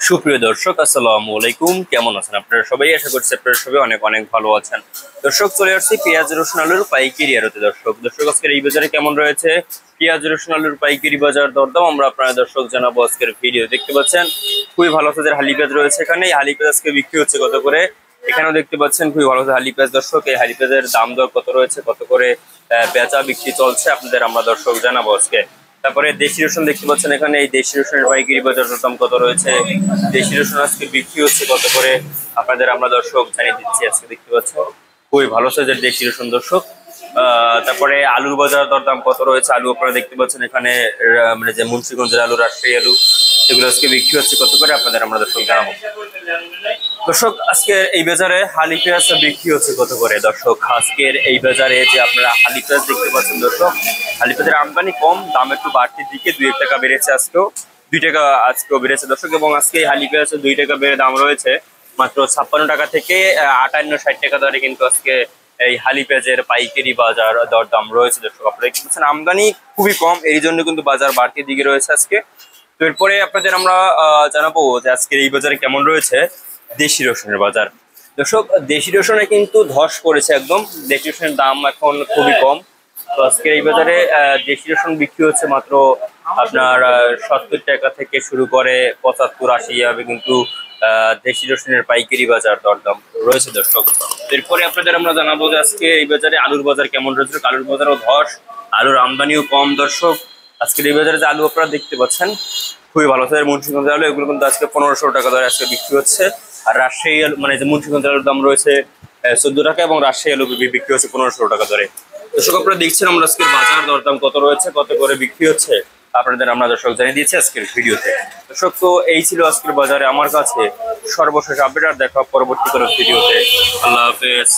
সুপ্রিয় দর্শক, আসসালামু আলাইকুম। কেমন আছেন আপনারা সবাই? আশা করছি আপনারা সবাই অনেক অনেক ভালো আছেন। দর্শক, চলে আসছি পেঁয়াজ রসুন আলুর পাইকারি আড়তে। দর্শক আজকের এই বাজারে কেমন রয়েছে পেঁয়াজ রসুন আলুর পাইকারি বাজার দরদাম আমরা আপনারা দর্শক জানাবো। আজকের ভিডিও দেখতে পাচ্ছেন খুবই ভালো সাইজের হালি পেঁয়াজ রয়েছে এখানে। এই হালি পেঁয়াজ আজকে বিক্রি হচ্ছে কত করে, এখানেও দেখতে পাচ্ছেন খুবই ভালো হালি পেঁয়াজ। দর্শক, এই হালি পেঁয়াজের দাম দর কত রয়েছে, কত করে বেচা বিক্রি চলছে আপনাদের আমরা দর্শক জানাবো আজকে। তারপরে দেশি রসুন দেখতে পাচ্ছেন এখানে, এই দেশি রসুনের পাইকারি বাজার দাম কত রয়েছে, দেশি রসুন আজকে বিক্রি হচ্ছে কত করে আপনাদের আমরা দর্শক জানিয়ে দিচ্ছি। আজকে দেখতে পাচ্ছেন খুবই ভালো সাইজের দেশি রসুন দর্শক। তারপরে আলুর বাজার দরদাম কত রয়েছে, আলু আপনারা দেখতে পাচ্ছেন এখানে, মানে যে মুন্সিগঞ্জের আলু, রাজশাহী আলু, সেগুলো আজকে বিক্রি হচ্ছে কত করে আপনাদের আমরা দর্শক জানাবো। দর্শক, আজকের এই বাজারে হালি পেঁয়াজ বিক্রি হচ্ছে কত করে। দর্শক, আজকের এই বাজারে যে আপনারা হালি পেঁয়াজ দেখতে পাচ্ছেন দর্শক, হালি পেঁয়াজের আমদানি কম, দাম একটু বাড়তির দিকে, 2-1 টাকা বেড়েছে আজকেও, 2 টাকা আজকেও বেড়েছে দর্শক। এবং আজকে এই হালি পেঁয়াজ 2 টাকা বেড়ে দাম রয়েছে মাত্র 56 টাকা থেকে 58-60 টাকা দরে কিন্তু আজকে এই হালি পেঁয়াজের পাইকারি বাজার দরদাম রয়েছে দর্শক। আপনারা দেখতে পাচ্ছেন আমদানি খুবই কম, এই জন্য কিন্তু বাজার বাড়তির দিকে রয়েছে আজকে। তো এরপরে আপনাদের আমরা জানাবো যে আজকের এই বাজারে কেমন রয়েছে দেশি রসুনের বাজার। দর্শক, দেশি রসুনে কিন্তু ধস পড়েছে একদম, দেশি রসুনের দাম এখন খুবই কম। তো আজকের এই বাজারে দেশি রসুন বিক্রি হচ্ছে মাত্র আপনার 70 টাকা থেকে শুরু করে 75-80 হবে কিন্তু দেশি রসুনের পাইকারি বাজার দরদাম রয়েছে দর্শক। এরপরে আপনাদের আমরা জানাবো যে আজকে এই বাজারে আলুর বাজার কেমন রয়েছে। আলুর বাজারও ধস, আলুর আমদানিও কম দর্শক। আজকের এই বাজারে যে আলু আপনারা দেখতে পাচ্ছেন খুবই ভালো সাইজের মুন্সিগঞ্জের আলু, এগুলো কিন্তু আজকে 1500 টাকা দরে আজকে বিক্রি হচ্ছে। আর রাজশাহী আলু, মানে যে মুন্সিগঞ্জের আলুর দাম রয়েছে 14 টাকা, এবং রাজশাহী আলু বিক্রি হচ্ছে 1500 টাকা দরে। দর্শক, আপনারা দেখছেন আমরা আজকের বাজার দরদাম কত রয়েছে, কত করে বিক্রি হচ্ছে আপনাদের আমরা দর্শক জানিয়ে দিয়েছি আজকের ভিডিওতে। দর্শক, তো এই ছিল আজকের বাজারে আমার কাছে সর্বশেষ আপডেট। আর দেখা পরবর্তী কোনো ভিডিওতে। আল্লাহ হাফেজ।